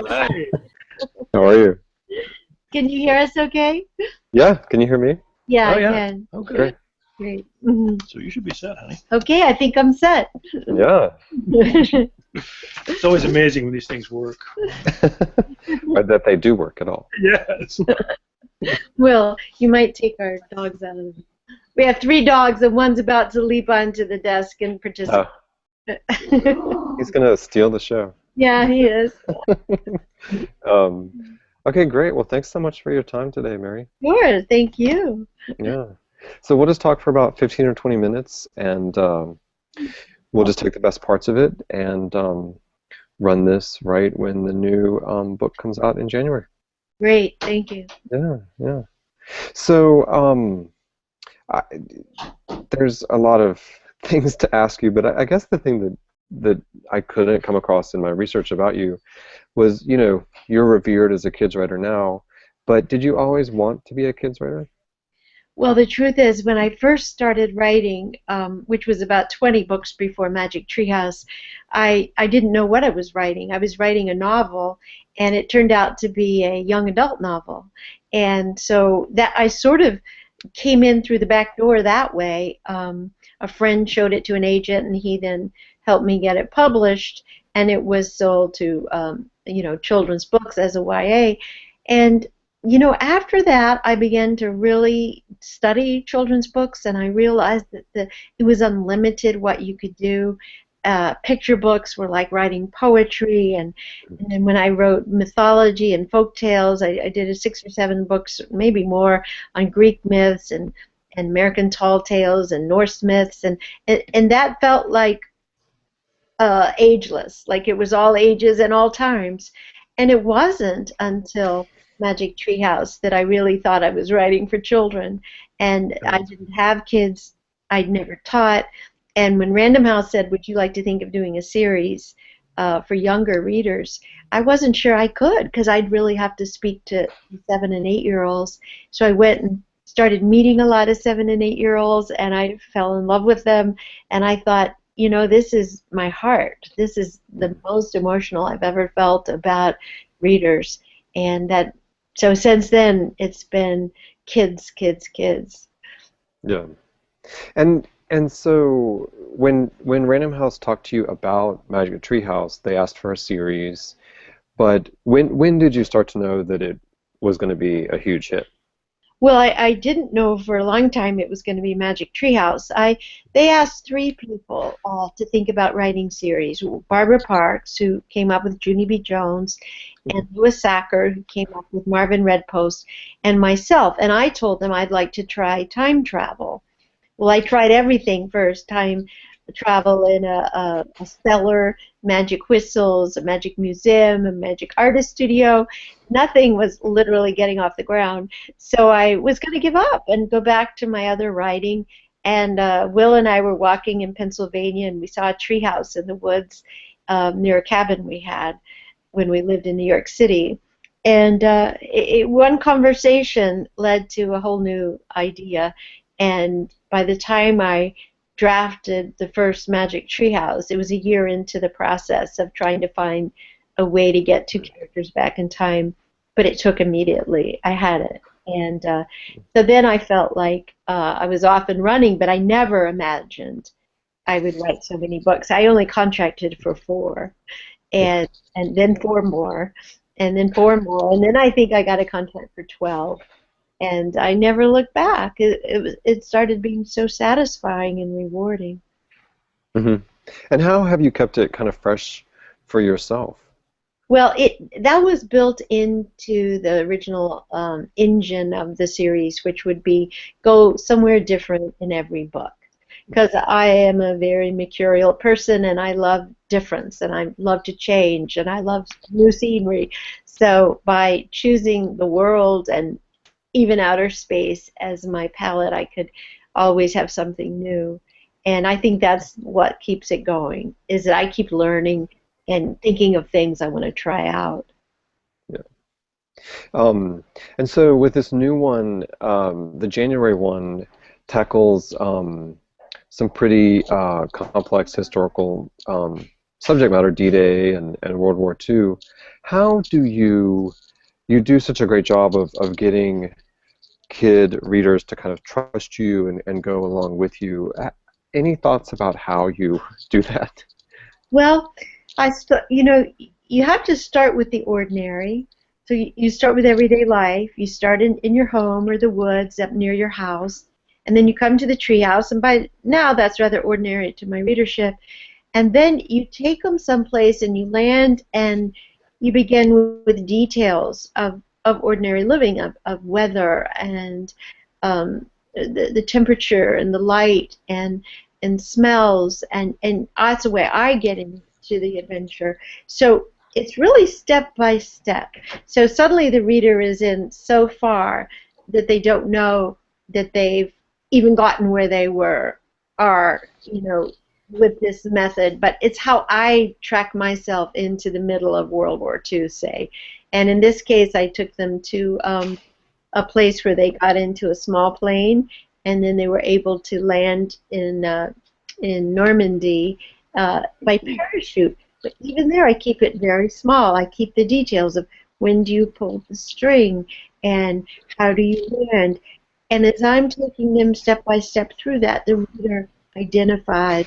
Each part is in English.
Hi. How are you? Can you hear us okay? Yeah, can you hear me? Yeah, Oh I yeah. can. Oh good. Great. Great. So you should be set, honey. Okay, I think I'm set. Yeah. It's always amazing when these things work. Or that they do work at all. Yes. Well, you might take our dogs out of. We have three dogs, and one's about to leap onto the desk and participate. Oh, he's gonna steal the show. Yeah, he is. Um, okay, great. Well, thanks so much for your time today, Mary. Sure, thank you. Yeah. So we'll just talk for about 15 or 20 minutes, and we'll just take the best parts of it and run this right when the new book comes out in January. Great, thank you. Yeah, yeah. So I, there's a lot of things to ask you, but I guess the thing that I couldn't come across in my research about you was, you're revered as a kids writer now, but did you always want to be a kids writer? Well, the truth is, when I first started writing, which was about 20 books before Magic Treehouse, I didn't know what I was writing. I was writing a novel, and it turned out to be a young adult novel. And so that I sort of came in through the back door that way. A friend showed it to an agent, and he then helped me get it published, and it was sold to children's books as a YA. And after that, I began to really study children's books, and I realized that it was unlimited what you could do. Picture books were like writing poetry, and then when I wrote mythology and folk tales, I did a 6 or 7 books, maybe more, on Greek myths and American tall tales and Norse myths, and that felt like ageless, like it was all ages and all times. And it wasn't until Magic Treehouse that I really thought I was writing for children. And I didn't have kids, I'd never taught. And when Random House said, "Would you like to think of doing a series for younger readers?" I wasn't sure I could because I'd really have to speak to 7 and 8-year-olds. So I went and started meeting a lot of 7 and 8-year-olds, and I fell in love with them. And I thought, this is my heart. This is the most emotional I've ever felt about readers. And so since then, it's been kids, kids, kids. Yeah. And so when Random House talked to you about Magic Treehouse, they asked for a series, but when did you start to know that it was going to be a huge hit? Well, I didn't know for a long time it was going to be Magic Treehouse. They asked three people to think about writing series. Barbara Parks, who came up with Junie B. Jones, and Louis Sacker, who came up with Marvin Redpost, and myself. And I told them I'd like to try time travel. Well, I tried everything first: time travel in a cellar, magic whistles, a magic museum, a magic artist studio. Nothing was literally getting off the ground. So I was going to give up and go back to my other writing. And Will and I were walking in Pennsylvania, and we saw a treehouse in the woods near a cabin we had when we lived in New York City. And one conversation led to a whole new idea. And by the time I drafted the first Magic Treehouse, it was a year into the process of trying to find a way to get two characters back in time, but it took immediately. I had it. And so then I felt like I was off and running, but I never imagined I would write so many books. I only contracted for four, and then four more, and then four more, and then I think I got a contract for 12, and I never looked back. It started being so satisfying and rewarding. Hmm. And how have you kept it kind of fresh for yourself? Well, that was built into the original engine of the series, which would be go somewhere different in every book. Because I am a very mercurial person, and I love difference, and I love to change, and I love new scenery. So by choosing the world and even outer space as my palette, I could always have something new. And I think that's what keeps it going, is that I keep learning and thinking of things I want to try out. Yeah. Um, and so with this new one, the January one tackles some pretty complex historical subject matter, D-Day and World War II. How do you do such a great job of getting kid readers to kind of trust you and go along with you? Any thoughts about how you do that? Well, you have to start with the ordinary. So you start with everyday life. You start in your home or the woods up near your house, and then you come to the treehouse. And by now, that's rather ordinary to my readership. And then you take them someplace and you land and you begin with details of ordinary living, of weather and the temperature and the light and smells, and that's the way I get into the adventure. So it's really step by step. So suddenly the reader is in so far that they don't know that they've even gotten where they were, or with this method. But it's how I track myself into the middle of World War II, say. And in this case, I took them to a place where they got into a small plane, and then they were able to land in Normandy by parachute. But even there, I keep it very small. I keep the details of when do you pull the string and how do you land. And as I'm taking them step by step through that, the reader identifies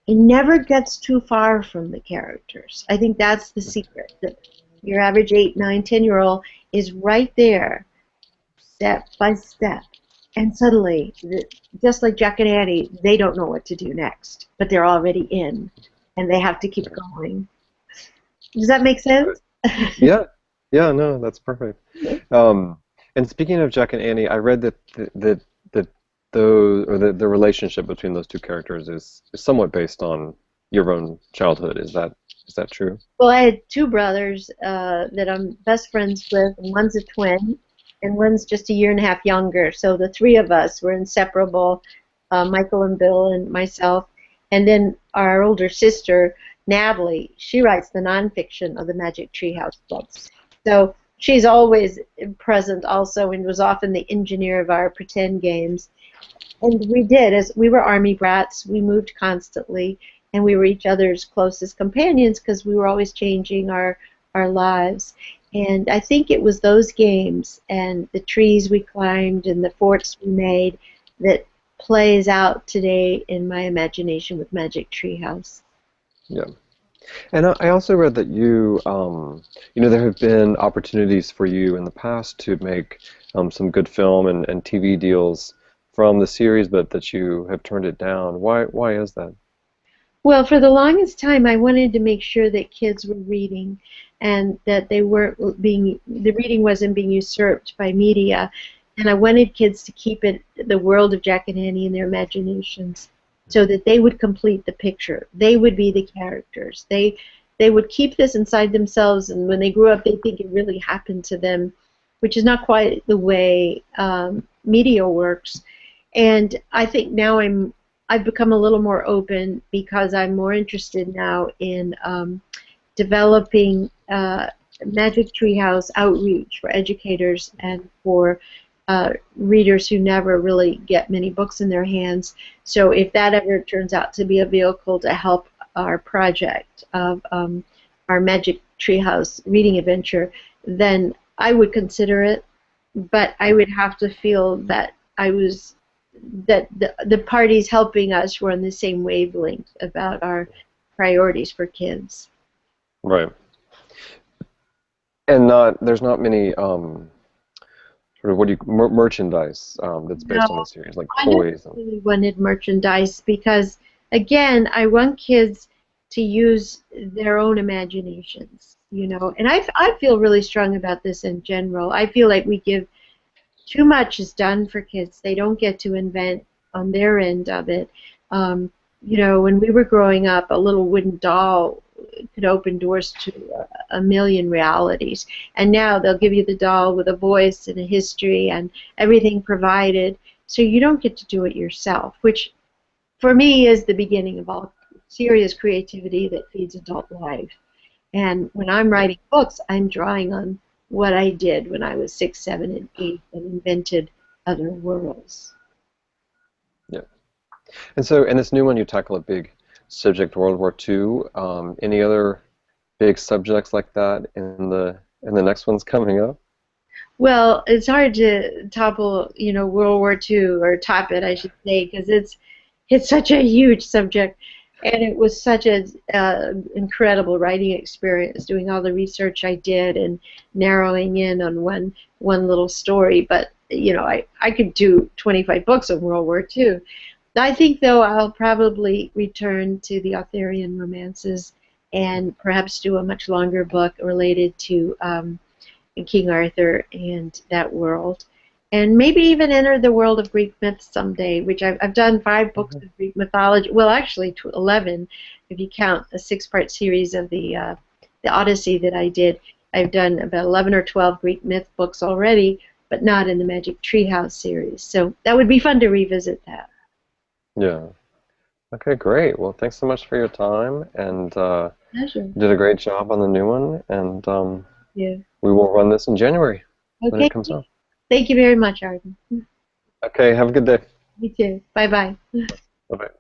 and never gets too far from the characters. I think that's the secret. That your average 8, 9, 10-year-old is right there, step by step. And suddenly, just like Jack and Annie, they don't know what to do next, but they're already in, and they have to keep going. Does that make sense? Yeah, yeah, no, that's perfect. And speaking of Jack and Annie, I read that the relationship between those two characters is somewhat based on your own childhood. Is that true? Well, I had two brothers that I'm best friends with, and one's a twin, and one's just a year and a half younger. So the three of us were inseparable, Michael and Bill and myself. And then our older sister, Natalie, she writes the nonfiction of the Magic Treehouse books. So she's always present also, and was often the engineer of our pretend games. And we did, as we were Army brats, we moved constantly, and we were each other's closest companions because we were always changing our lives. And I think it was those games and the trees we climbed and the forts we made that plays out today in my imagination with Magic Treehouse. Yeah. And I also read that there have been opportunities for you in the past to make some good film and TV deals from the series, but that you have turned it down. Why is that? Well, for the longest time, I wanted to make sure that kids were reading, and that the reading wasn't being usurped by media, and I wanted kids to keep the world of Jack and Annie in their imaginations, so that they would complete the picture. They would be the characters. They would keep this inside themselves, and when they grew up, they think it really happened to them, which is not quite the way media works. And I think now I've become a little more open because I'm more interested now in developing Magic Treehouse outreach for educators and for readers who never really get many books in their hands. So if that ever turns out to be a vehicle to help our project of our Magic Treehouse reading adventure, then I would consider it, but I would have to feel that the parties helping us were on the same wavelength about our priorities for kids. Right. And there's not many sort of merchandise that's based on the series, like toys. I really wanted merchandise because, again, I want kids to use their own imaginations, And I feel really strong about this in general. I feel like we give too much is done for kids. They don't get to invent on their end of it. When we were growing up, a little wooden doll could open doors to a million realities. And now they'll give you the doll with a voice and a history and everything provided, so you don't get to do it yourself, which for me is the beginning of all serious creativity that feeds adult life. And when I'm writing books, I'm drawing on what I did when I was 6, 7, and 8 and invented other worlds. Yeah. And so in this new one, you tackle a big subject World War II. Any other big subjects like that in the next ones coming up? Well, it's hard to topple, World War II, or top it, I should say, because it's such a huge subject, and it was such an incredible writing experience doing all the research I did and narrowing in on one little story. But I could do 25 books on World War II. I think, though, I'll probably return to the Arthurian romances and perhaps do a much longer book related to King Arthur and that world, and maybe even enter the world of Greek myths someday, which I've done 5 books of Greek mythology. Well, actually, 11, if you count a 6-part series of the Odyssey that I did. I've done about 11 or 12 Greek myth books already, but not in the Magic Treehouse series. So that would be fun to revisit that. Yeah. Okay, great. Well, thanks so much for your time, and Pleasure. you did a great job on the new one, and Yeah. we will run this in January when Okay. it comes out. Thank you very much, Arden. Okay, have a good day. You too. Bye-bye. Bye-bye.